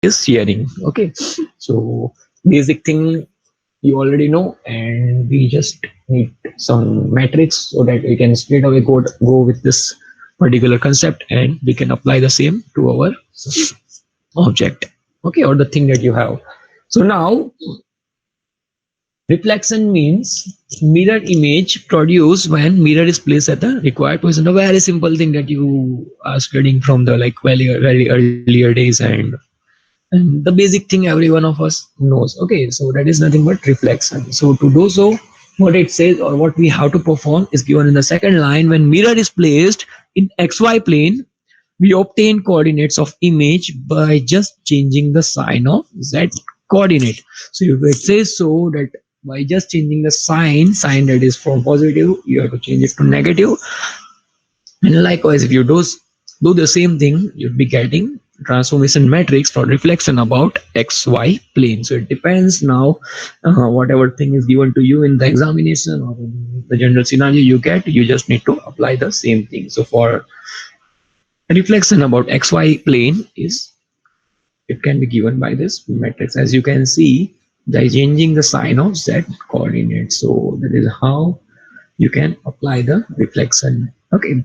is shearing. Okay, so basic thing you already know, and we just need some metrics so that we can straight away go with this particular concept, and we can apply the same to our object, okay, or the thing that you have. So now reflection means mirror image produced when mirror is placed at the required position. A very simple thing that you are studying from the like very earlier days, and the basic thing every one of us knows. Okay, so that is nothing but reflection. So to do so, what it says or what we have to perform is given in the second line. When mirror is placed in xy plane, we obtain coordinates of image by just changing the sign of z coordinate. So if it says so that by just changing the sign that is from positive, you have to change it to negative. And likewise, if you do the same thing, you'll be getting transformation matrix for reflection about xy plane. So it depends now, whatever thing is given to you in the examination or in the general scenario you get, you just need to apply the same thing. So for reflection about xy plane is, it can be given by this matrix, as you can see, by changing the sign of z coordinate. So that is how you can apply the reflection. Okay.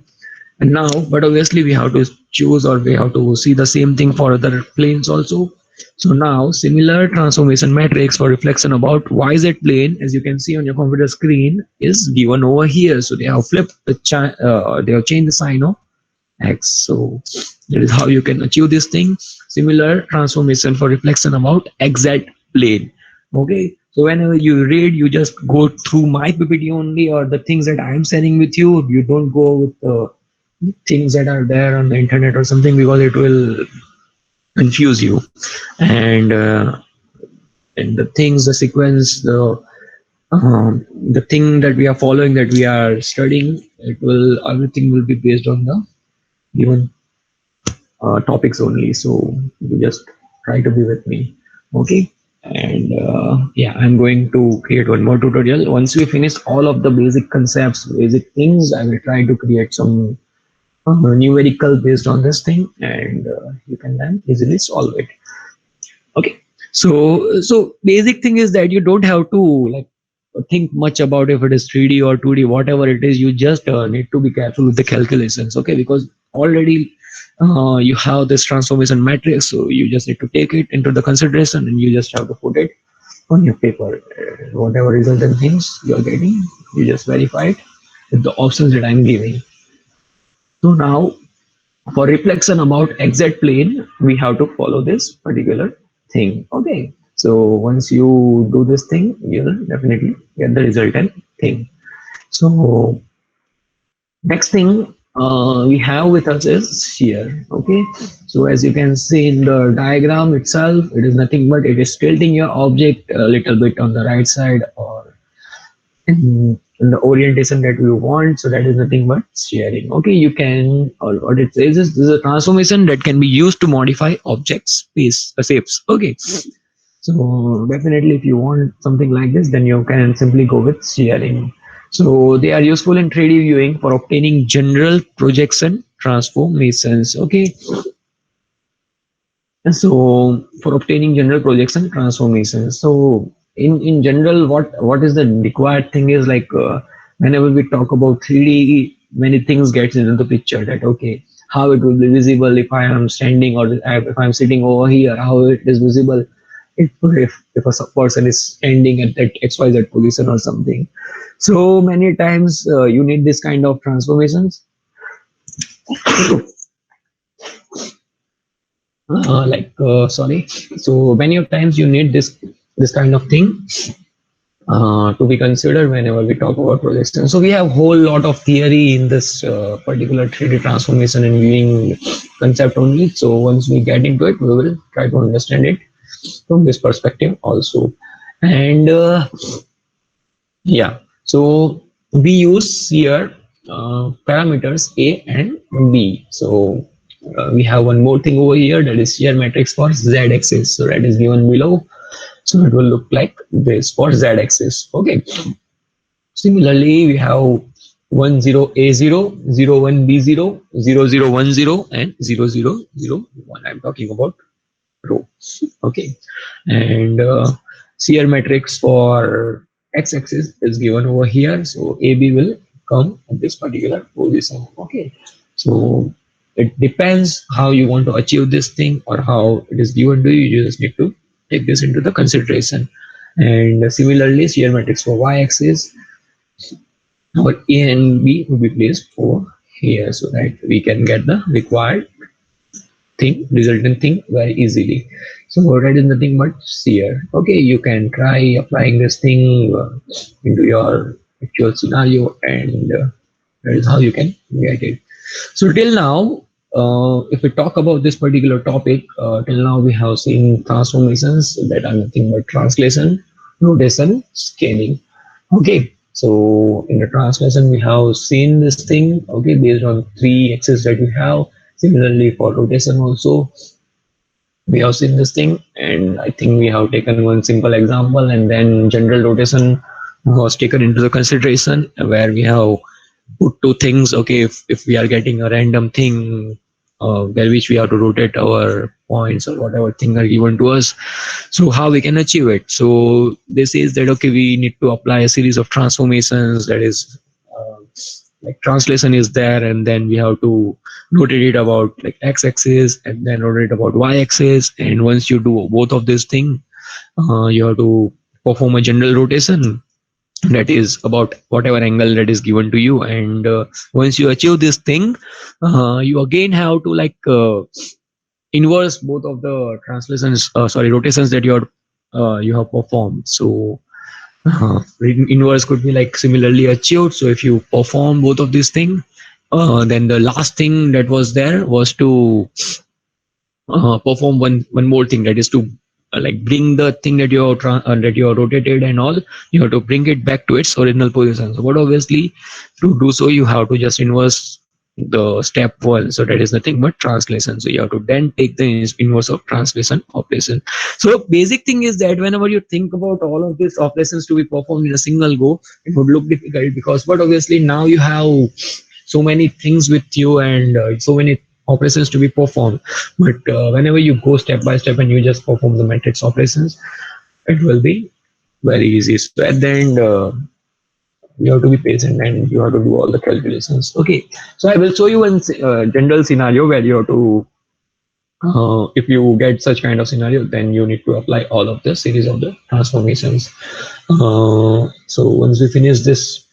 And now, but obviously we have to choose, or we have to see the same thing for other planes also. So now similar transformation matrix for reflection about YZ plane, as you can see on your computer screen, is given over here. So they have flipped they have changed the sign of X. So that is how you can achieve this thing. Similar transformation for reflection about XZ plane. Okay. So whenever you read, you just go through my PPT only, or the things that I'm sharing with you. You don't go with the things that are there on the internet or something, because it will confuse you. And uh, and the things, the sequence, the thing that we are following, that we are studying, it will, everything will be based on the given topics only. So you just try to be with me, okay. And yeah, I'm going to create one more tutorial. Once we finish all of the basic concepts, basic things, I will try to create some numerical based on this thing, and you can then easily solve it. Okay. So basic thing is that you don't have to like think much about if it is 3D or 2D, whatever it is. You just need to be careful with the calculations, okay, because already you have this transformation matrix, so you just need to take it into the consideration, and you just have to put it on your paper. Whatever resultant things you're getting, you just verify it with the options that I'm giving. So now, for reflection about exact plane, we have to follow this particular thing. Okay. So once you do this thing, you'll definitely get the resultant thing. So next thing we have with us is shear. Okay. So as you can see in the diagram itself, it is nothing but it is tilting your object a little bit on the right side, or in the orientation that we want. So that is nothing but sharing. Okay, you can, or what it says is, this is a transformation that can be used to modify object space shapes. Okay, so definitely if you want something like this, then you can simply go with sharing. So they are useful in 3D viewing for obtaining general projection transformations. Okay, so for obtaining general projection transformations, so in general, what is the required thing is like, whenever we talk about 3D, many things gets into the picture, that okay, how it will be visible if I am standing, or if I'm sitting over here, how it is visible if a person is standing at that XYZ position or something. So many times you need this kind of transformations. Sorry. So many of times you need this kind of thing to be considered whenever we talk about projection. So we have whole lot of theory in this particular 3D transformation and viewing concept only. So once we get into it, we will try to understand it from this perspective also. And yeah, so we use here parameters A and B. So we have one more thing over here, that is shear matrix for z-axis. So that is given below. So it will look like this for z-axis. Okay. Similarly, we have 10A0, 01B0, 0010, and 0001. I'm talking about row. Okay, and CR matrix for x-axis is given over here. So AB will come at this particular position. Okay, so it depends how you want to achieve this thing or how it is given to you. You just need to take this into the consideration. And similarly, CR matrix for y-axis, our A and B will be placed over here so that we can get the required thing, resultant thing very easily. So that is nothing but CR. Okay, you can try applying this thing into your actual scenario, and that is how you can get it. So till now, if we talk about this particular topic, till now we have seen transformations that are nothing but translation, rotation, scaling. Okay, so in the translation we have seen this thing. Okay, based on three axes that we have. Similarly for rotation also, we have seen this thing, and I think we have taken one simple example, and then general rotation was taken into the consideration where we have put two things. Okay, if we are getting a random thing where which we have to rotate our points or whatever thing are given to us, so how we can achieve it. So this is that, okay, we need to apply a series of transformations, that is like translation is there, and then we have to rotate it about like x-axis and then rotate about y-axis, and once you do both of these things, you have to perform a general rotation that is about whatever angle that is given to you. And once you achieve this thing, you again have to like inverse both of the translations, sorry, rotations that you have performed. So inverse could be like similarly achieved. So if you perform both of these things, then the last thing that was there was to perform one more thing, that is to like bring the thing that that you have rotated and all, you have to bring it back to its original position. So but obviously to do so you have to just inverse the step one, so that is nothing but translation. So you have to then take the inverse of translation operation. So basic thing is that whenever you think about all of these operations to be performed in a single go, it would look difficult, because but obviously now you have so many things with you, and so many operations to be performed. But whenever you go step by step and you just perform the matrix operations, it will be very easy. So at the end, you have to be patient and you have to do all the calculations. Okay, so I will show you one general scenario where you have to, if you get such kind of scenario, then you need to apply all of the series of the transformations. So once we finish this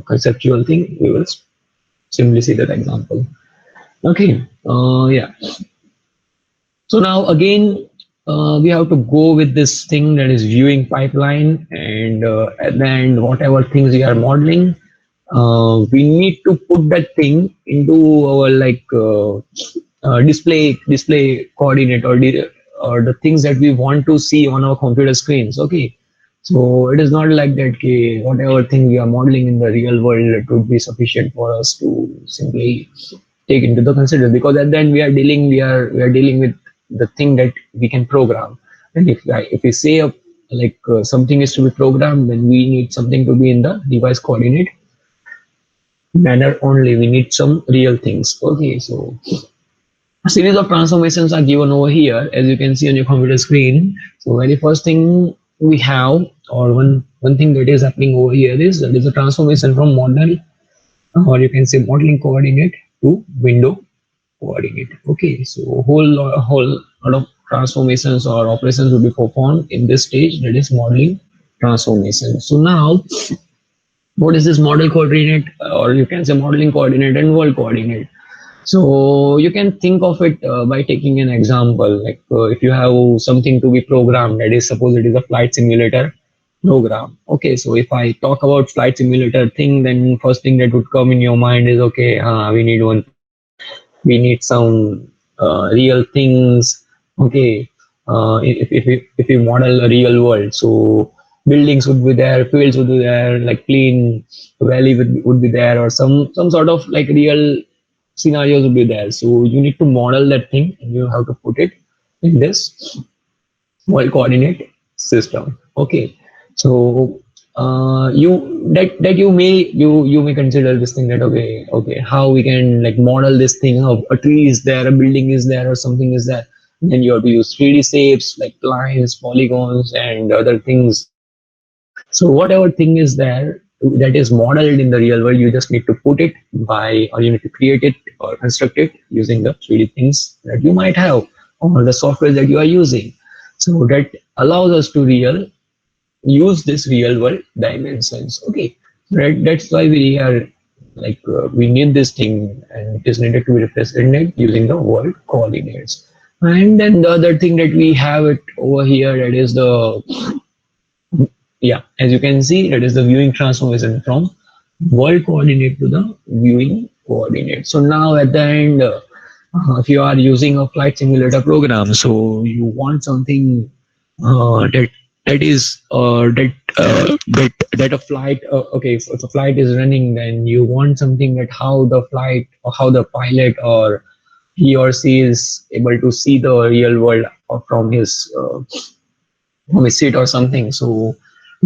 conceptual thing, we will simply see that example. Okay, yeah. So now again, we have to go with this thing that is viewing pipeline, and at the end, whatever things we are modeling, we need to put that thing into our like display coordinate, or the things that we want to see on our computer screens. Okay, so it is not like that. Okay, whatever thing we are modeling in the real world, it would be sufficient for us to simply take into the consider, because at the end we are dealing with the thing that we can program. And if we say like something is to be programmed, then we need something to be in the device coordinate manner only. We need some real things. Okay, so a series of transformations are given over here, as you can see on your computer screen. So very first thing we have, or one thing that is happening over here, is that is a transformation from model, or you can say modeling coordinate, to window coordinate. Okay, so whole lot of transformations or operations will be performed in this stage, that is modeling transformation. So now, what is this model coordinate, or you can say modeling coordinate and world coordinate? So you can think of it by taking an example, like if you have something to be programmed, that is, suppose it is a flight simulator program. Okay, so if I talk about flight simulator thing, then first thing that would come in your mind is, okay, we need one pilot, we need some real things. Okay, if we model a real world, so buildings would be there, fields would be there, like clean valley would be there, or some sort of like real scenarios will be there. So you need to model that thing and you have to put it in this world coordinate system. Okay, so you may consider this thing that, okay, how we can like model this thing, how a tree is there, a building is there, or something is there. Then you have to use 3D shapes like lines, polygons, and other things. So whatever thing is there that is modeled in the real world, you just need to put it by, or you need to create it or construct it using the 3D things that you might have or the software that you are using. So that allows us to use this real world dimensions. Okay, that's why we are we need this thing, and it is needed to be represented using the world coordinates. And then the other thing that we have it over here, that is the, yeah, as you can see, that is the viewing transformation from world coordinate to the viewing coordinate. So now at the end, if you are using a flight simulator program, so you want something that is that a flight, okay, if a flight is running, then you want something that how the flight or how the pilot or he or she is able to see the real world from his seat or something. So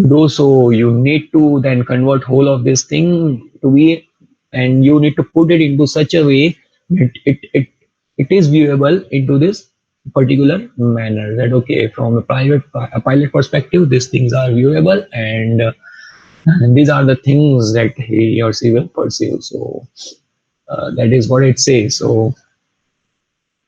do so you need to then convert whole of this thing to be, and you need to put it into such a way that it is viewable into this particular manner, that okay, from a pilot perspective these things are viewable, and these are the things that he or she will perceive. So that is what it says. So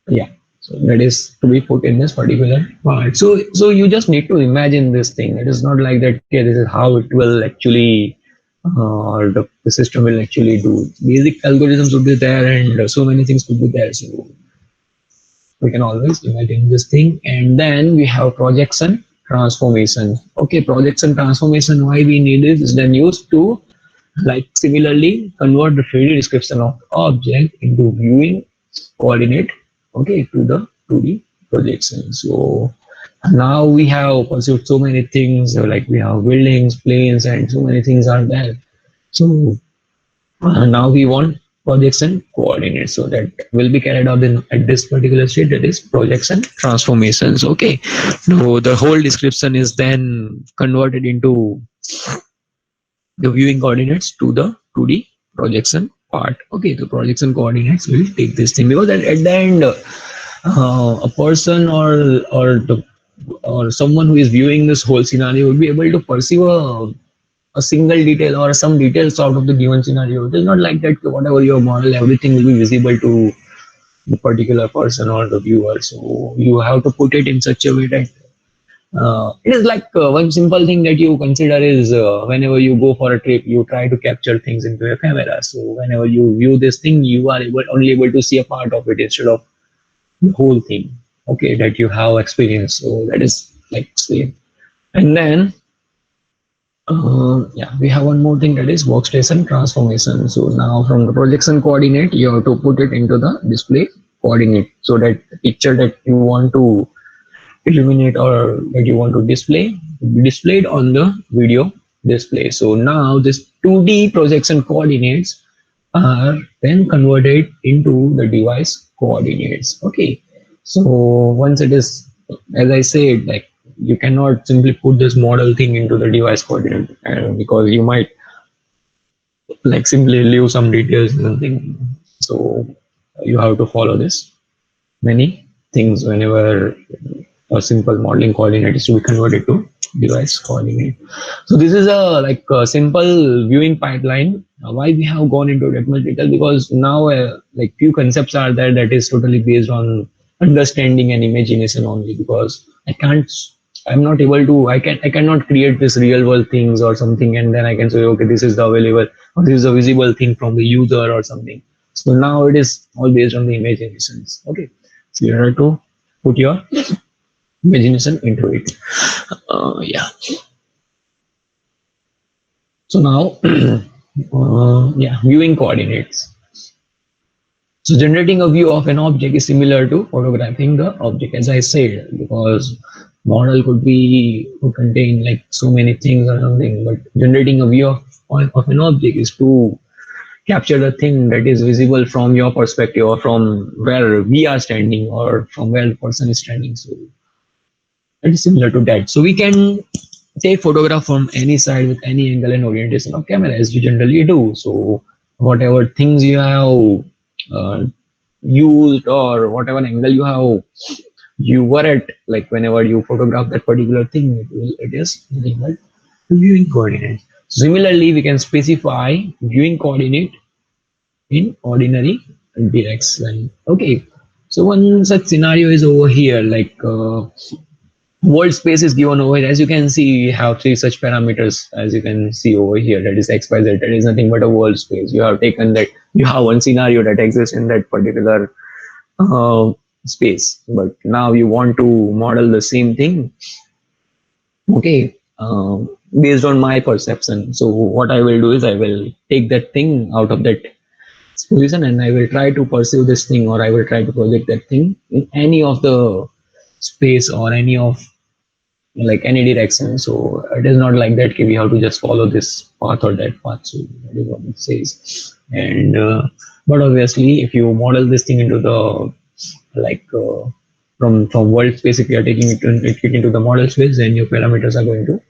yeah, so that is to be put in this particular part. So you just need to imagine this thing. It is not like that, okay, this is how it will actually or the system will actually do. Basic algorithms would be there, and so many things could be there. So we can always imagine this thing. And then we have projection transformation. Okay, projection transformation, why we need it is then used to similarly convert the 3D description of object into viewing coordinate, okay, to the 2D projection. So now we have pursued so many things, like we have buildings, planes, and so many things are there. So now we want projection coordinates, so that will be carried out in at this particular state, that is projection transformations. Okay, so the whole description is then converted into the viewing coordinates to the 2D projection part. Okay, the projection coordinates will take this thing, because at the end, a person or someone who is viewing this whole scenario will be able to perceive a single detail or some details out of the given scenario. It is not like that whatever your model, everything will be visible to the particular person or the viewer. So you have to put it in such a way that it is like one simple thing that you consider is whenever you go for a trip, you try to capture things into your camera. So whenever you view this thing, you are only able to see a part of it instead of the whole thing. Okay, that you have experienced. So that is like same. And then yeah, we have one more thing, that is workstation transformation. So now from the projection coordinate, you have to put it into the display coordinate, so that the picture that you want to illuminate or that you want to display will be displayed on the video display. So now this 2D projection coordinates are then converted into the device coordinates. Okay, so once it is, as I said, like you cannot simply put this model thing into the device coordinate, because you might simply leave some details and something. So you have to follow this many things whenever a simple modeling coordinate is to be converted to device coordinate. So this is a simple viewing pipeline. Why we have gone into that much detail? Because now few concepts are there that is totally based on understanding and imagination only. Because I'm not able to, I cannot create this real world things or something, and then I can say, okay, this is the available or this is a visible thing from the user or something. So now it is all based on the imaginations. Okay, so you have to put your imagination into it. Yeah. So now, yeah, viewing coordinates. So generating a view of an object is similar to photographing the object, as I said, because model could contain like so many things or something, but generating a view of an object is to capture the thing that is visible from your perspective or from where we are standing or from where the person is standing. So it is similar to that. So we can take photograph from any side with any angle and orientation of camera, as we generally do. So whatever things you have used or whatever angle you have you were at, like whenever you photograph that particular thing, it is nothing but viewing coordinates. Similarly, we can specify viewing coordinate in ordinary direction. Okay, so one such scenario is over here, like world space is given over here. As you can see, we have three such parameters, as you can see over here, that is x, y, z. That is nothing but a world space. You have taken that, you have one scenario that exists in that particular uh, space, but now you want to model the same thing. Okay, based on my perception, so what I will do is I will take that thing out of that position and I will try to pursue this thing, or I will try to project that thing in any of the space or any of, like, any direction. So it is not like that, okay, we have to just follow this path or that path. So that is what it says. And but obviously, if you model this thing into the, like from world space, if you are taking it into the model space, then your parameters are going to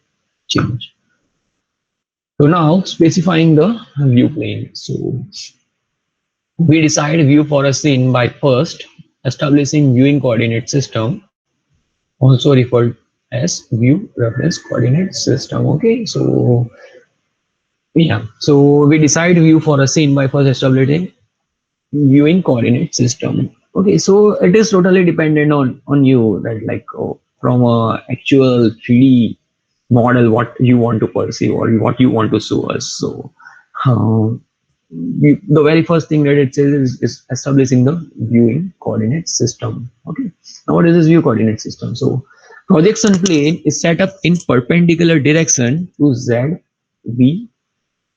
change. So now specifying the view plane. So we decide view for a scene by first establishing viewing coordinate system, also referred as view reference coordinate system. Okay, so yeah, so we decide view for a scene by first establishing viewing coordinate system. Okay, so it is totally dependent on you, that like from a actual 3D model what you want to perceive or what you want to show us. So the very first thing that it says is establishing the viewing coordinate system. Okay, now what is this view coordinate system? So projection plane is set up in perpendicular direction to z v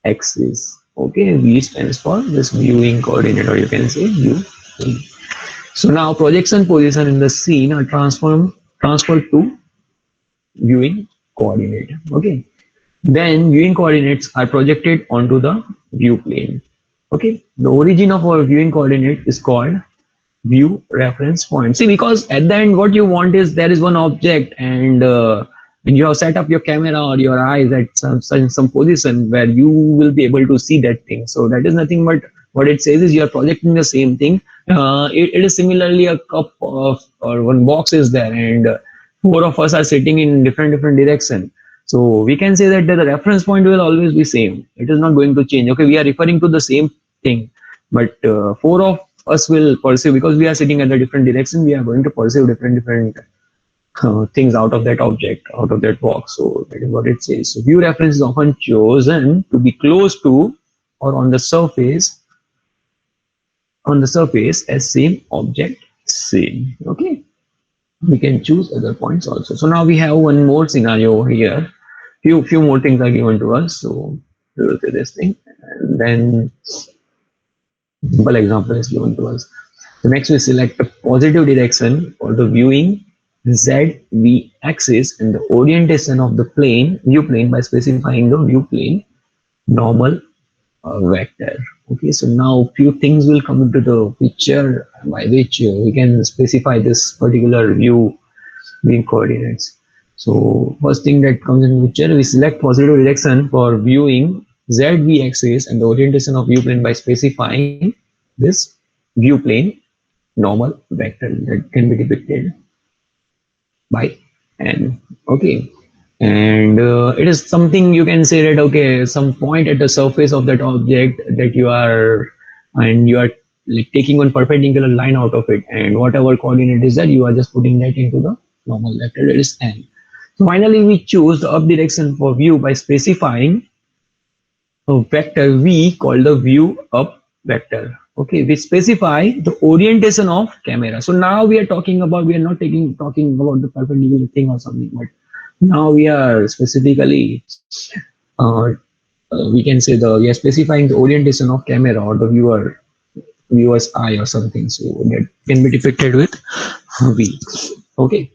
axis. Okay, v stands for this viewing coordinate, or you can say view. So now projection position in the scene are transferred to viewing coordinate. Okay, then viewing coordinates are projected onto the view plane. Okay, the origin of our viewing coordinate is called view reference point. See, because at the end what you want is there is one object, and you have set up your camera or your eyes at some position where you will be able to see that thing. So that is nothing but what it says is you are projecting the same thing. It is similarly a cup of, or one box is there, and four of us are sitting in different direction. So we can say that the reference point will always be same. It is not going to change. Okay, we are referring to the same thing, but four of us will perceive, because we are sitting at a different direction, we are going to perceive different things out of that object, out of that box. So that is what it says. So view reference is often chosen to be close to or on the surface as same object seen. Okay, we can choose other points also. So now we have one more scenario here. Few more things are given to us. So we will say this thing, and then simple example is given to us. So next we select a positive direction for the viewing ZV axis and the orientation of the view plane by specifying the view plane normal vector. Okay, so now few things will come into the picture by which we can specify this particular viewing coordinates. So first thing that comes in picture, we select positive direction for viewing ZV axis and the orientation of view plane by specifying this view plane normal vector that can be depicted by n. Okay, and it is something you can say that, okay, some point at the surface of that object that you are, and you are like taking one perpendicular line out of it, and whatever coordinate is that, you are just putting that into the normal vector, that is n. So finally we choose the up direction for view by specifying a vector v called the view up vector. Okay, we specify the orientation of camera. So now we are talking about, we are not talking about the perpendicular thing or something, but now we are specifically uh, we can say we are specifying the orientation of camera or the viewer's eye or something. So that can be depicted with v. Okay,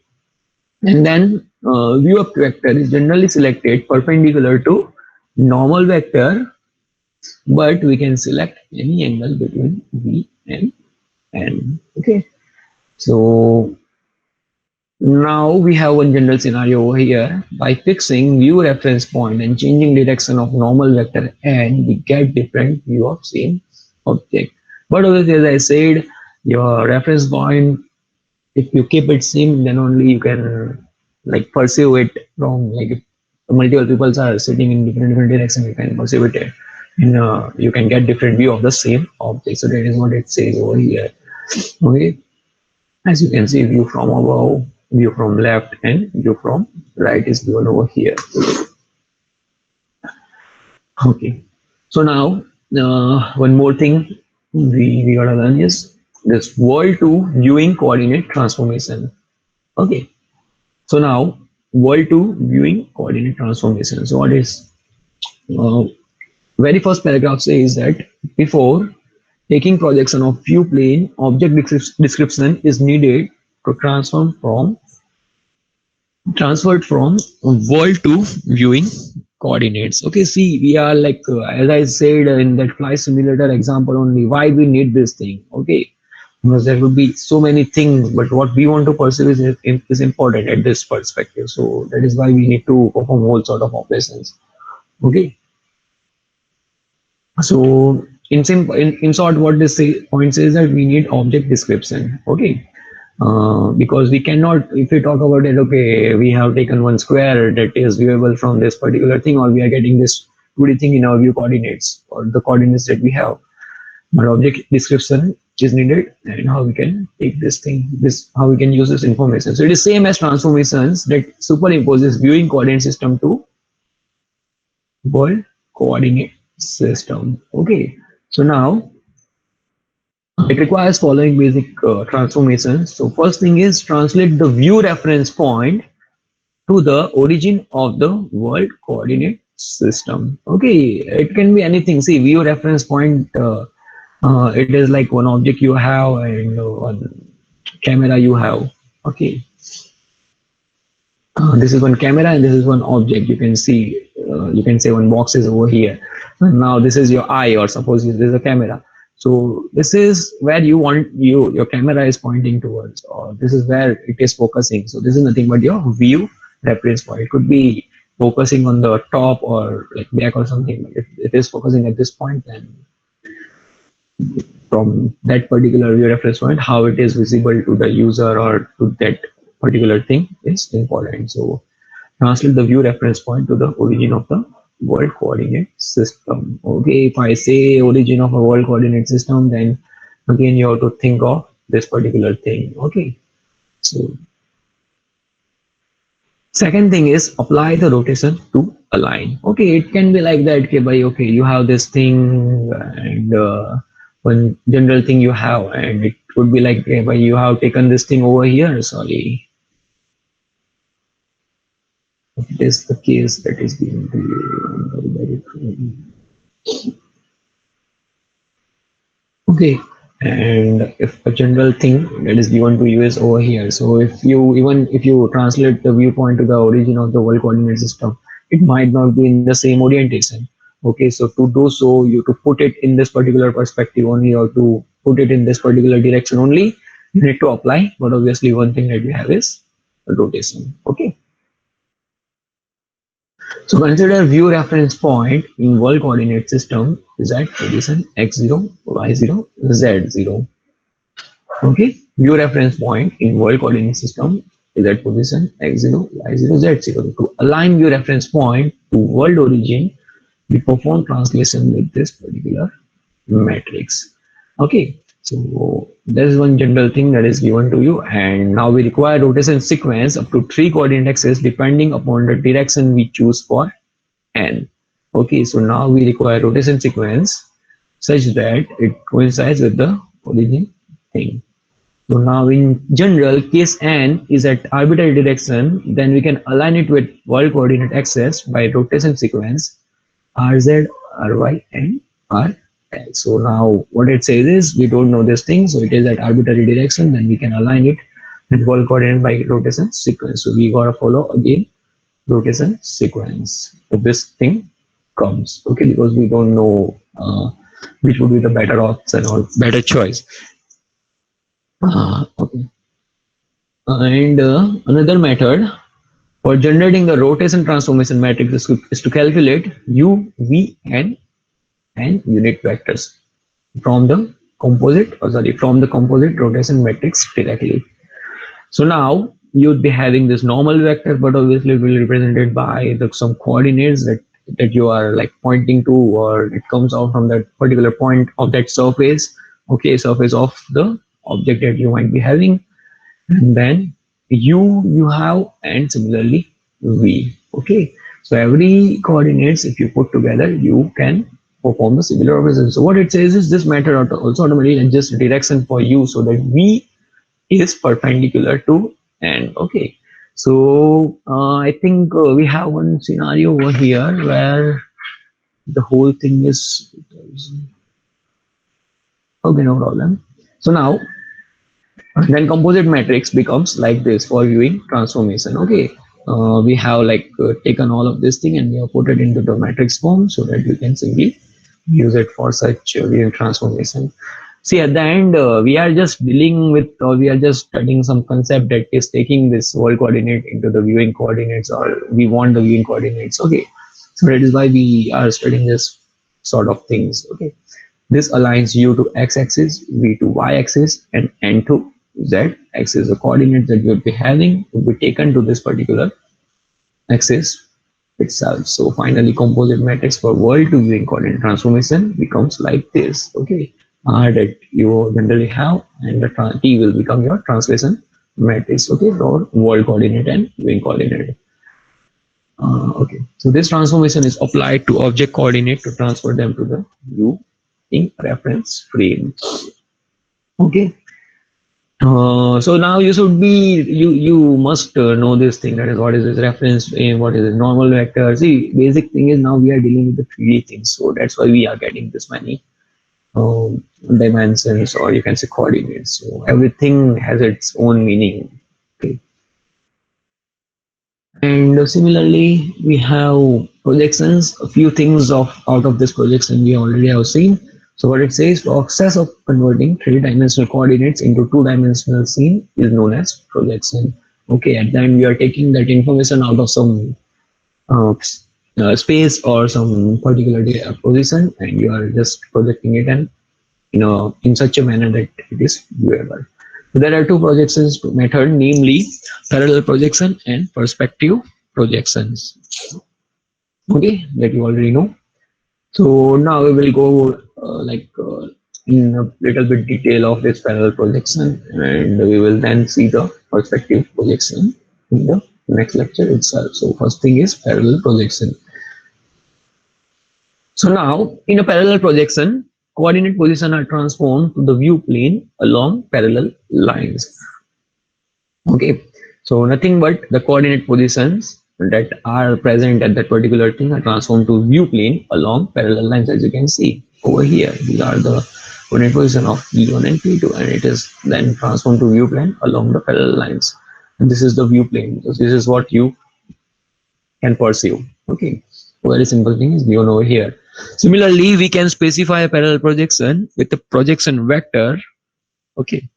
and then view up vector is generally selected perpendicular to normal vector, but we can select any angle between v and n. Okay, so now we have one general scenario over here. By fixing view reference point and changing direction of normal vector n, we get different view of same object. But obviously, as I said, your reference point if you keep it same, then only you can like perceive it from, like if multiple people are sitting in different directions, you can perceive it in you can get different view of the same object. So that is what it says over here. Okay, as you can see, view from above, view from left, and view from right is given over here. Okay, so now one more thing we gotta learn is this world to viewing coordinate transformation. Okay, so now world to viewing coordinate transformation. So what is uh, very first paragraph says that before taking projection of view plane, object description is needed to transferred from world to viewing coordinates. Okay, see, we are like as I said in that fly simulator example only, why we need this thing. Okay, because there will be so many things, but what we want to perceive is important at this perspective. So that is why we need to perform all sort of operations. Okay, so in short, what this point says that we need object description. Okay, because we cannot, if we talk about it, okay, we have taken one square that is viewable from this particular thing, or we are getting this 2D thing in our view coordinates or the coordinates that we have. But object description is needed, and how we can take this thing, this how we can use this information. So it is same as transformations that superimposes viewing coordinate system to world coordinate system. Okay, so now it requires following basic transformations. So first thing is translate the view reference point to the origin of the world coordinate system. Okay, it can be anything. See, view reference point, it is like one object you have and one camera you have. Okay, this is one camera and this is one object. You can see, you can say one box is over here. And now this is your eye, or suppose this is a camera. So this is where you want your camera is pointing towards, or this is where it is focusing. So this is nothing but your view reference point. It could be focusing on the top or like back or something. If it is focusing at this point, then from that particular view reference point, how it is visible to the user or to that particular thing is important. So translate the view reference point to the origin of the world coordinate system. Okay, if I say origin of a world coordinate system, then again you have to think of this particular thing. Okay, so second thing is apply the rotation to align. Okay, it can be like that. Okay, by okay, you have this thing and one general thing you have, and it would be like, okay, by you have taken this thing over here. Sorry, it is the case that is given to you. Okay, and if a general thing that is given to you is over here, so if you even if you translate the viewpoint to the origin of the world coordinate system, it might not be in the same orientation. Okay, so to do so, you to put it in this particular perspective only, or to put it in this particular direction only, you need to apply. But obviously, one thing that we have is rotation. Okay. So consider view reference point in world coordinate system is at position x0, y0, z0. Okay, view reference point in world coordinate system is at position x0, y0, z0. To align view reference point to world origin, we perform translation with this particular matrix. Okay, so there is one general thing that is given to you, and now we require rotation sequence up to 3 coordinate axes depending upon the direction we choose for n. Okay, so now we require rotation sequence such that it coincides with the origin thing. So now in general, case n is at arbitrary direction, then we can align it with world coordinate axis by rotation sequence rz, ry, and rl. So now what it says is we don't know this thing, so it is at arbitrary direction, then we can align it with world coordinate by rotation sequence. So we gotta follow again rotation sequence if this thing comes. Okay, because we don't know which would be the better option or better choice. Okay. And another method for generating the rotation transformation matrix is to calculate u, v, and unit vectors from the composite, from the composite rotation matrix directly. So now you'd be having this normal vector, but obviously it will be represented by some coordinates that you are like pointing to, or it comes out from that particular point of that surface. Okay, surface of the object that you might be having, and then you have, and similarly v. Okay, so every coordinates, if you put together, you can perform the similar operation. So what it says is this method also automatically adjusts direction for you so that v is perpendicular to n. Okay, so I think we have one scenario over here where the whole thing is okay, no problem. So now then composite matrix becomes like this for viewing transformation. Okay, we have like taken all of this thing and we have put it into the matrix form so that we can simply use it for such viewing transformation. See, at the end, we are just dealing with, or we are just studying some concept that is taking this world coordinate into the viewing coordinates, or we want the viewing coordinates. Okay, so that is why we are studying this sort of things. Okay, this aligns u to x-axis, v to y-axis, and n to z-axis. The coordinates that we will be having will be taken to this particular axis itself. So finally, composite matrix for world to viewing coordinate transformation becomes like this. Okay, R that you generally have, and the T will become your translation matrix. Okay, for world coordinate and viewing coordinate. Okay, so this transformation is applied to object coordinate to transfer them to the view in reference frame. Okay, so now you should be you must know this thing, that is what is this reference frame, what is this normal vector. See, basic thing is now we are dealing with the 3D things, so that's why we are getting this many dimensions, or you can say coordinates. So everything has its own meaning. Okay, and similarly we have projections. A few things of out of this projection we already have seen. So what it says, process of converting three-dimensional coordinates into two-dimensional scene is known as projection. Okay, at the end we are taking that information out of some uh, space or some particular position, and you are just projecting it, and in such a manner that it is viewable. So there are two projections method, namely parallel projection and perspective projections. Okay, that you already know. So now we will go in a little bit detail of this parallel projection, and we will then see the perspective projection in the next lecture itself. So first thing is parallel projection. So now in a parallel projection, coordinate position are transformed to the view plane along parallel lines. Okay, so nothing but the coordinate positions that are present at that particular thing are transformed to view plane along parallel lines, as you can see over here. These are the coordinate position of P1 and P2, and it is then transformed to view plane along the parallel lines. And this is the view plane, because this is what you can pursue. Okay, very simple thing is given over here. Similarly, we can specify a parallel projection with a projection vector. Okay,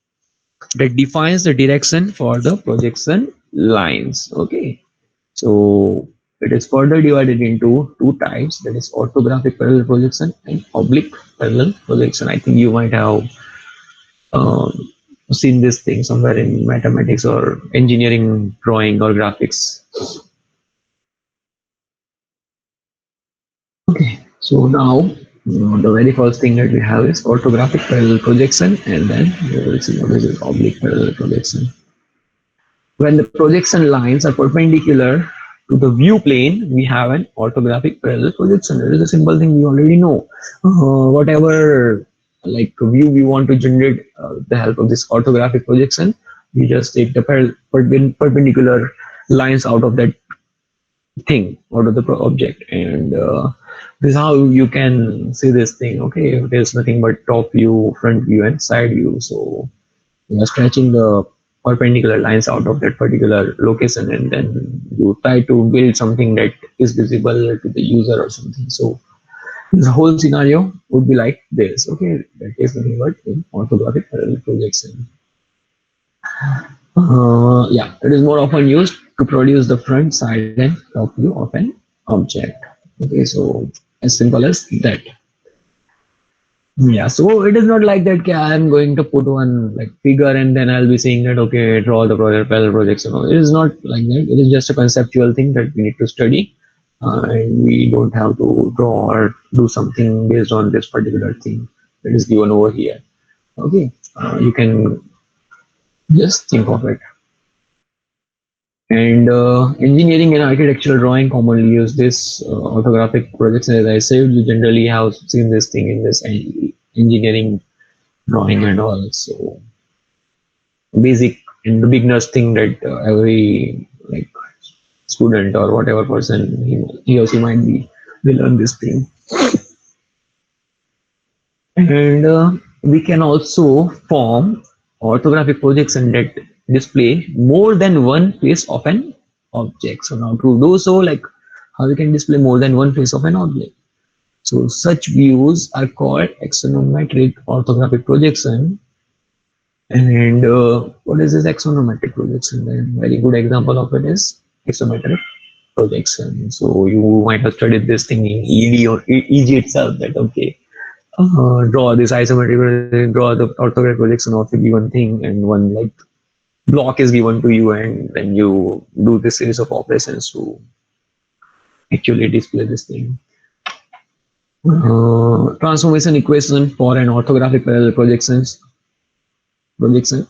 that defines the direction for the projection lines. Okay, so it is further divided into two types, that is orthographic parallel projection and oblique parallel projection. I think you might have um, seen this thing somewhere in mathematics or engineering drawing or graphics. Okay, so now the very first thing that we have is orthographic parallel projection, and then we will see what is oblique parallel projection. When the projection lines are perpendicular to the view plane, we have an orthographic parallel projection. It is a simple thing we already know. Whatever like view we want to generate with the help of this orthographic projection, we just take the perpendicular lines out of that thing, out of the object, and this is how you can see this thing. Okay, there's nothing but top view, front view, and side view. So you are stretching the perpendicular lines out of that particular location, and then you try to build something that is visible to the user or something. So this whole scenario would be like this. Okay, that is nothing but in orthographic parallel projection. Yeah, it is more often used to produce the front, side, and top view of an object. Okay, so as simple as that. Yeah, so it is not like that. Okay, I am going to put one like figure and then I'll be saying that okay, draw the project, parallel projects. You know, it is not like that. It is just a conceptual thing that we need to study, and we don't have to draw or do something based on this particular thing that is given over here. Okay, you can just think of it. And engineering and architectural drawing commonly use this orthographic projects. As I said, you generally have seen this thing in this engineering drawing and all. So basic and the beginners thing that every like student or whatever person he or she might be will learn this thing. And we can also form orthographic projection that display more than one face of an object. So now to do so, like how we can display more than one face of an object. So such views are called axonometric orthographic projection. And what is this axonometric projection? Then very good example of it is isometric projection. So you might have studied this thing in ED or EG itself. That okay, draw this isometric, draw the orthographic projection of a given thing, and one like block is given to you, and then you do this series of operations to actually display this thing. Transformation equation for an orthographic parallel projection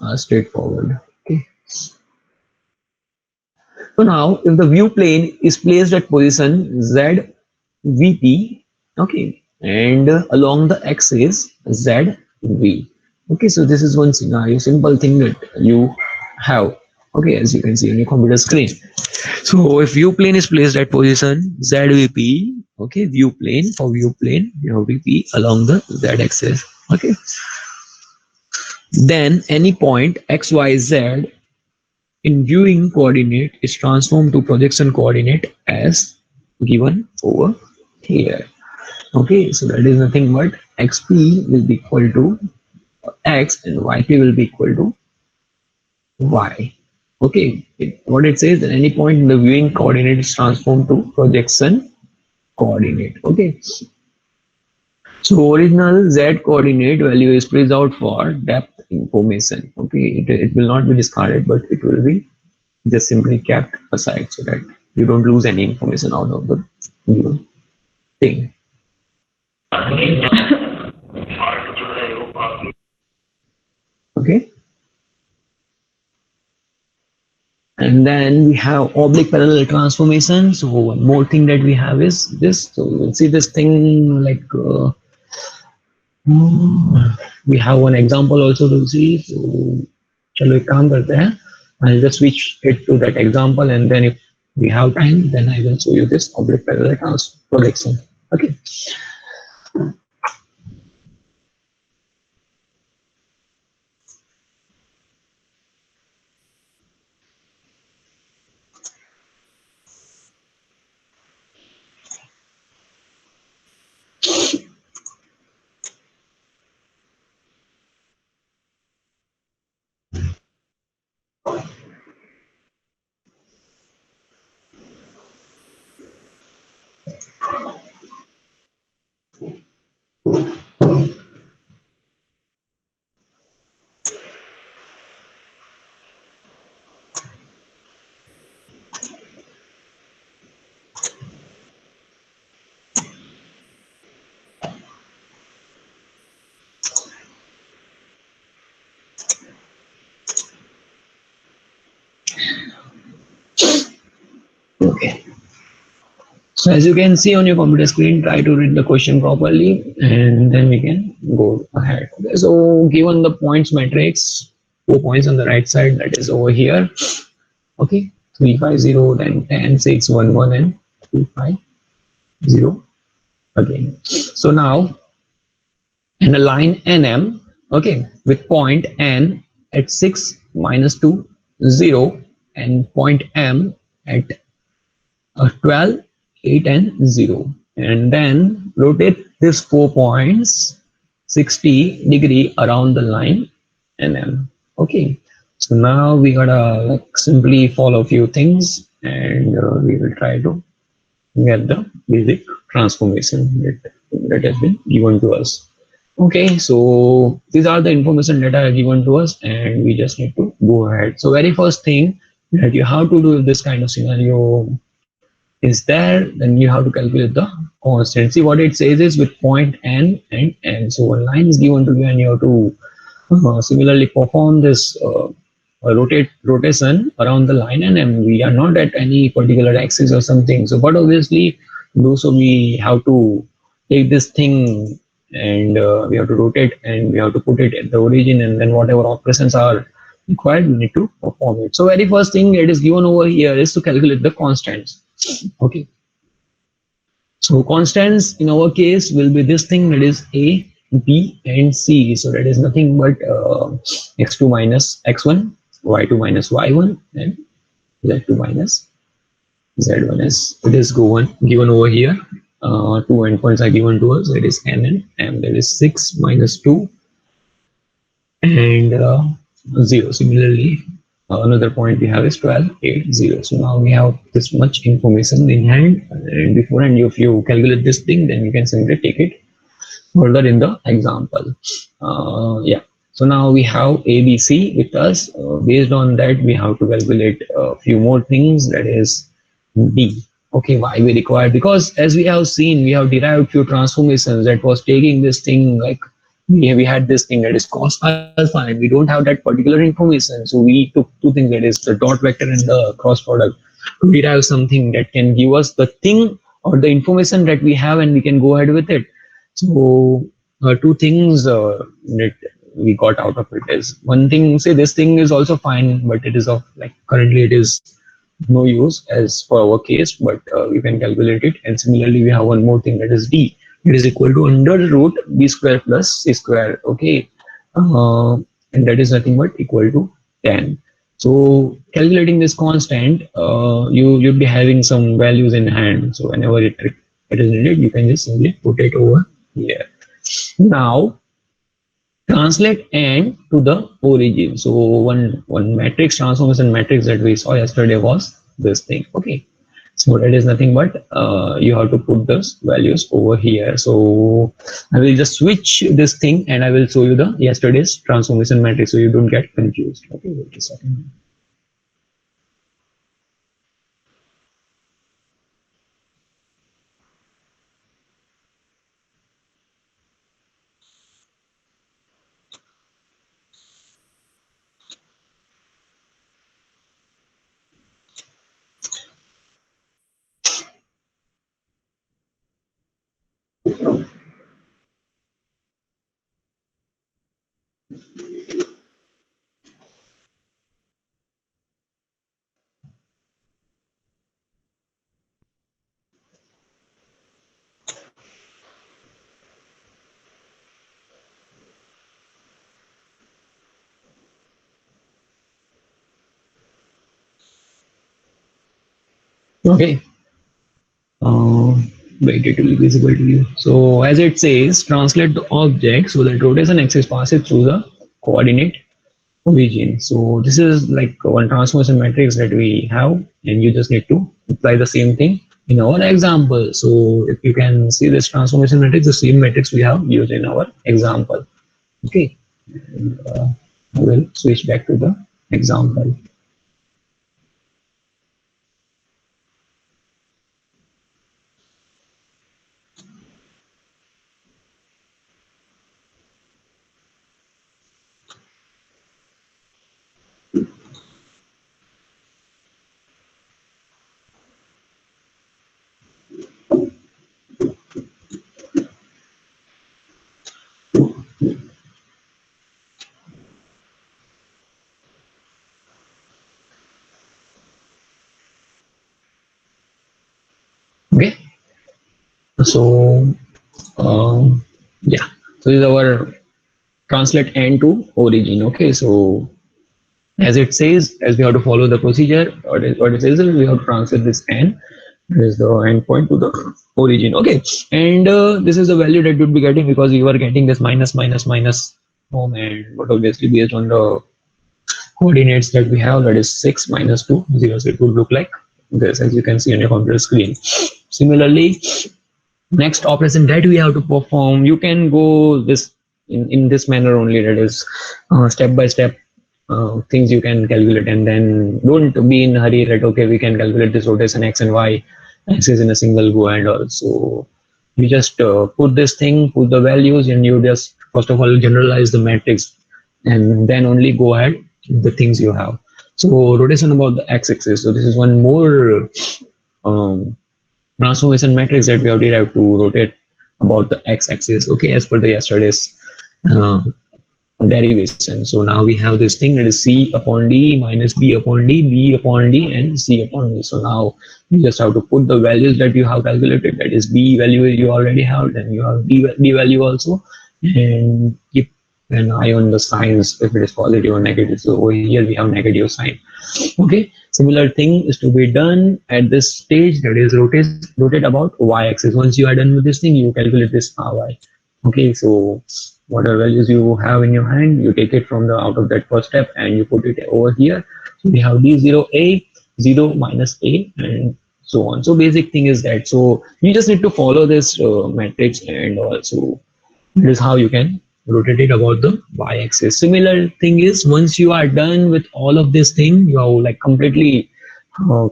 are straightforward. Okay. So now, if the view plane is placed at position Z VP, okay, and along the axis ZV. Okay, so this is one scenario, simple thing that you have. Okay, as you can see on your computer screen. So if view plane is placed at position ZVP, okay, view plane for view plane, you have VP along the Z axis. Okay, then any point XYZ in viewing coordinate is transformed to projection coordinate as given over here. Okay, so that is nothing but xp will be equal to x and yp will be equal to y. Okay, what it says that any point in the viewing coordinate is transformed to projection coordinate. Okay, so original z coordinate value is placed out for depth information. Okay, it will not be discarded, but it will be just simply kept aside so that you don't lose any information out of the given thing. Okay, and then we have oblique parallel transformation. So one more thing that we have is this. So you'll see this thing like we have one example also to see. So chalo ek kaam karte hain. I'll just switch it to that example, and then if we have time, then I will show you this oblique parallel projection. Okay. Okay. So as you can see on your computer screen, try to read the question properly and then we can go ahead. Okay, so given the points matrix, 4 points on the right side, that is over here. Okay, 350, then 10, 6, 1, 1, and 250 again. So now in a line NM, okay, with point N at 6, -2, 0, and point M at 12, 8, and 0. And then rotate these 4 points 60° around the line NM. Okay, so now we gotta like simply follow a few things and we will try to get the basic transformation that has been given to us. Okay, so these are the information that are given to us, and we just need to go ahead. So very first thing that you have to do if this kind of scenario is there, then you have to calculate the constant. See what it says is with point n and n. So one line is given to you, and you have to similarly perform this rotation around the line, and we are not at any particular axis or something. So but obviously do so we have to take this thing, and we have to rotate, and we have to put it at the origin, and then whatever operations are required we need to perform it. So very first thing that is given over here is to calculate the constants. Okay, so constants in our case will be this thing, that is a, b and c. So that is nothing but x2 minus x1, y2 minus y1, and z2 minus z1. As it is given over here, two endpoints are given to us, that is n and m. That is 6 minus 2 and 0. Similarly, another point we have is 12, 8, 0. So now we have this much information in hand, and beforehand if you calculate this thing, then you can simply take it further in the example. Yeah. So now we have ABC with us. Based on that, we have to calculate a few more things. That is D. Okay, why we require? Because as we have seen, we have derived few transformations that was taking this thing like we had this thing that is cos alpha, and we don't have that particular information. So we took two things, that is the dot vector and the cross product, to derive something that can give us the thing or the information that we have, and we can go ahead with it. So two things that we got out of it is, one thing, say this thing is also fine, but it is of like currently it is no use as for our case, but we can calculate it. And similarly, we have one more thing, that is d. It is equal to under root b square plus c square. Okay, uh, and that is nothing but equal to 10. So calculating this constant, you'll be having some values in hand. So whenever it is needed, you can just simply put it over here. Now translate n to the origin. So one matrix transformation matrix that we saw yesterday was this thing. Okay, so that is nothing but you have to put those values over here. So I will just switch this thing, and I will show you the yesterday's transformation matrix so you don't get confused. Okay, wait a second. Okay, uh, wait, it will be visible to you. So as it says, translate the object so that rotation axis passes through the coordinate origin. So this is like one transformation matrix that we have, and you just need to apply the same thing in our example. So if you can see this transformation matrix, the same matrix we have used in our example. Okay, and, I will switch back to the example. Okay, so yeah, so this is our translate n to origin. Okay, so as it says, as we have to follow the procedure, what it says is we have to translate this n, that is the endpoint, to the origin. Okay, and this is the value that you'd be getting, because you are getting this minus minus minus home, and but obviously based on the coordinates that we have, that is 6 minus 2 0, so it would look like this, as you can see on your computer screen. Similarly, next operation that we have to perform, you can go this in this manner only, that is step by step things you can calculate, and then don't be in a hurry that okay, we can calculate this rotation x and y axis in a single go, and also you just put this thing, put the values, and you just first of all generalize the matrix, and then only go ahead with the things you have. So rotation about the x-axis. So this is one more um, transformation matrix that we have derived to rotate about the x-axis. Okay, as per the yesterday's uh, derivation. So now we have this thing that is c upon d minus b upon d, b upon d, and c upon d. So now you just have to put the values that you have calculated. That is b value you already have, then you have d value also, and keep an eye on the signs if it is positive or negative. So over here we have negative sign. Okay, similar thing is to be done at this stage, that is rotate about y-axis. Once you are done with this thing, you calculate this ry. Okay, so whatever values you have in your hand, you take it from the out of that first step and you put it over here. So we have d0a, 0 minus a, and so on. So basic thing is that. So you just need to follow this matrix, and also this is how you can rotate it about the y-axis. Similar thing is, once you are done with all of this thing, you have like completely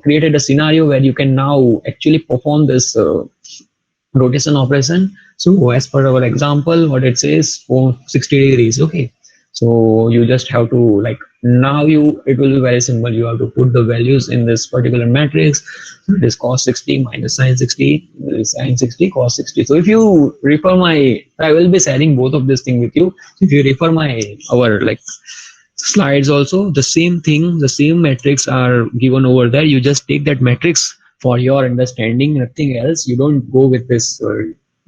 created a scenario where you can now actually perform this rotation operation. So as per our example, what it says for 60 degrees. Okay, so you just have to like, now it will be very simple. You have to put the values in this particular matrix. It is cos 60 minus sin 60, sin 60 cos 60. So if you refer I will be sharing both of this thing with you. If you refer our like slides also, the same thing, the same metrics are given over there. You just take that matrix for your understanding, nothing else. You don't go with this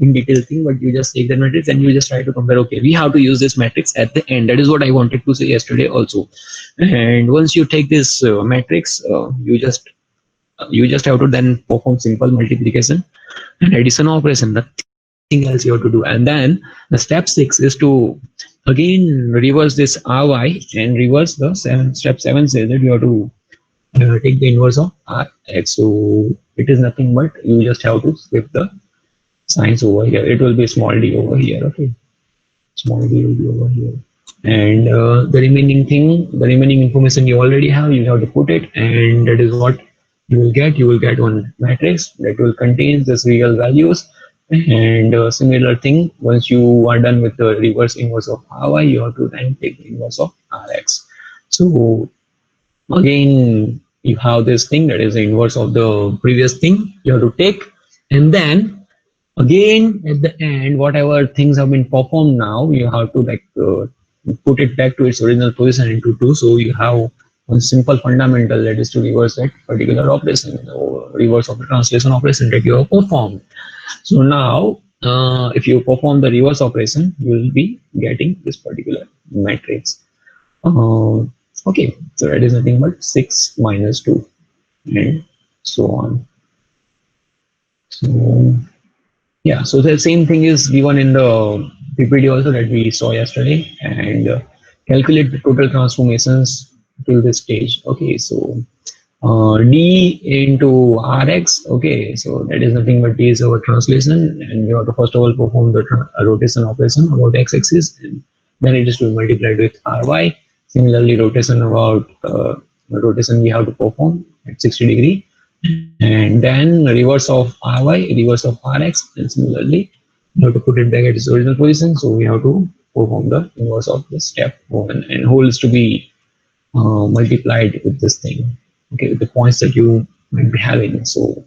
in detail thing, but you just take the matrix and you just try to compare, okay, we have to use this matrix at the end. That is what I wanted to say yesterday also. And once you take this matrix, you just have to then perform simple multiplication and addition operation, nothing else you have to do. And then the step 6 is to again reverse this ry and reverse the step 7 says that you have to take the inverse of rx. So it is nothing but you just have to flip the signs over here. It will be small d over here. Okay, small d will be over here, and the remaining information you already have, you have to put it, and that is what you will get. You will get one matrix that will contain this real values, and similar thing, once you are done with the reverse inverse of ry, you have to then take the inverse of rx. So again you have this thing that is the inverse of the previous thing you have to take, and then again at the end, whatever things have been performed now, you have to like put it back to its original position into 2. So you have one simple fundamental, that is to reverse that particular operation, or reverse of the translation operation that you have performed. So now if you perform the reverse operation, you will be getting this particular matrix. Okay, so that is nothing but 6 minus 2 and so on. So yeah, so the same thing is given in the PPT also that we saw yesterday, and calculate the total transformations till this stage. Okay, so d into rx. Okay, so that is nothing but d is our translation, and we have to first of all perform the rotation operation about x-axis, and then it is to be multiplied with ry. Similarly, rotation we have to perform at 60 degree, and then reverse of ry, reverse of rx, and similarly we have to put it back at its original position. So we have to perform the inverse of the step 1, and whole is to be multiplied with this thing. Okay, with the points that you might be having. So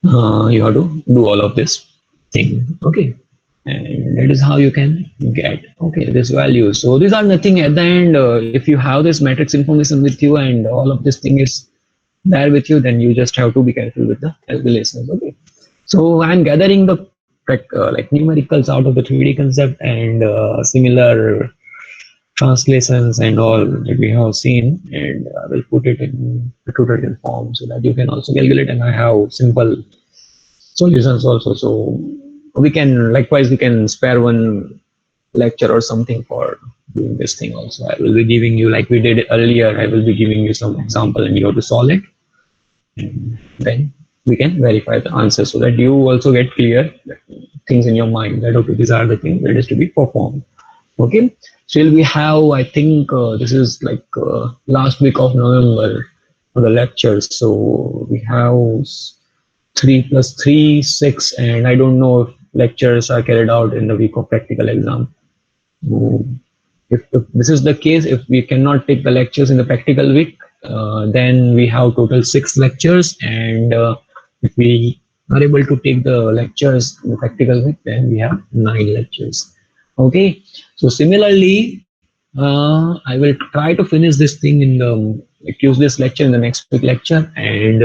you have to do all of this thing. Okay, and that is how you can get this value. So these are nothing at the end. If you have this matrix information with you and all of this thing is there with you, then you just have to be careful with the calculations. Okay, so I'm gathering the like numericals out of the 3D concept and similar translations and all that we have seen, and I will put it in the tutorial form so that you can also calculate, and I have simple solutions also. So we can spare one lecture or something for doing this thing also. I will be giving you, like we did earlier, I will be giving you some example and you have to solve it, and then we can verify the answer so that you also get clear things in your mind that okay, these are the things that is to be performed. Okay, still we have, I think this is like last week of November for the lectures. So we have 3 plus 3, 6, and I don't know if lectures are carried out in the week of practical exam. If this is the case, if we cannot take the lectures in the practical week, then we have total 6 lectures, and if we are able to take the lectures in the practical week, then we have 9 lectures. Okay, so similarly, I will try to finish this thing in the Tuesday's lecture, in the next week lecture, and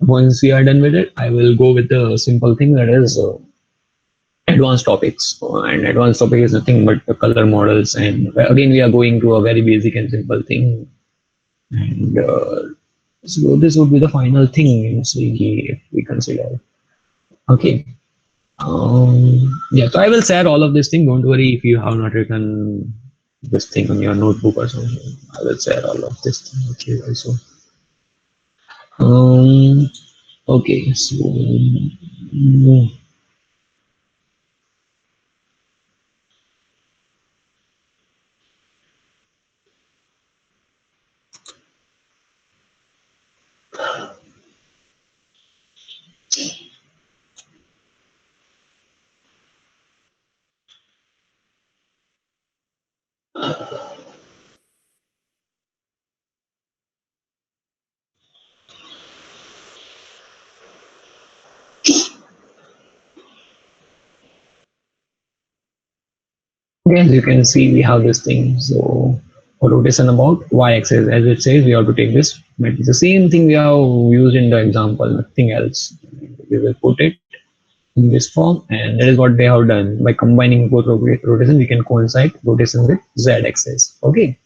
once we are done with it, I will go with the simple thing that is advanced topics. And advanced topic is nothing but the color models. And again, we are going to a very basic and simple thing. And so this would be the final thing in Swiggy if we consider. Okay. Yeah, so I will share all of this thing. Don't worry if you have not written this thing on your notebook or something. I will share all of this thing with you also. Um, okay, so again, you can see we have this thing. So for rotation about y-axis, as it says, we have to take this. But it's the same thing we have used in the example, nothing else. We will put it in this form, and that is what they have done. By combining both rotation, we can coincide rotation with z-axis. Okay.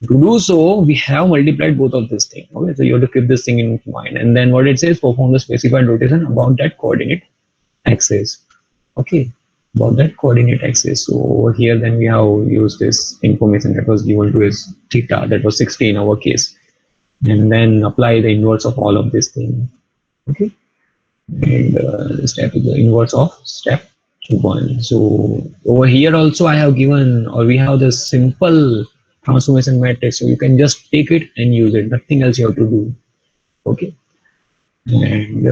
To do so, we have multiplied both of this thing. Okay, so you have to keep this thing in mind. And then what it says, perform the specified rotation about that coordinate axis. Okay, about that coordinate axis. So over here, then we have used this information that was given to us theta, that was 60 in our case, and then apply the inverse of all of this thing. Okay, and the step is the inverse of step 1. So over here also I have given, or we have the simple transformation matrix, so you can just take it and use it, nothing else you have to do. Okay, and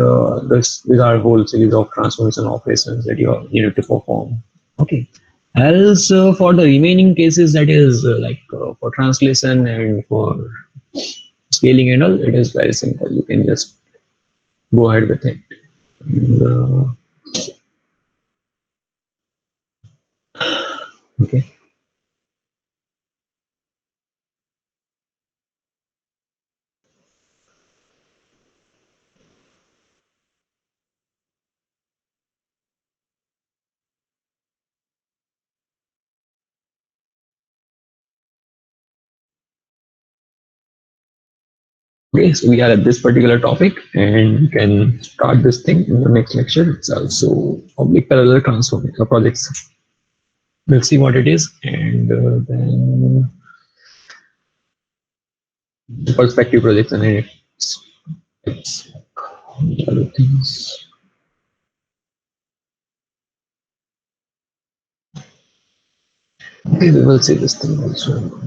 this these are a whole series of transformation operations that you need to perform. Okay, else for the remaining cases, that is for translation and for scaling and all, it is very simple, you can just go ahead with it. And, okay. Okay, so we are at this particular topic, and we can start this thing in the next lecture itself. So public parallel transform projects. We'll see what it is, and then the perspective projects and it's other things. Okay, we will see this thing also.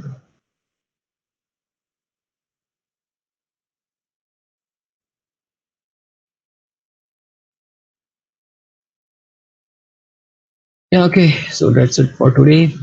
Yeah, okay, so that's it for today.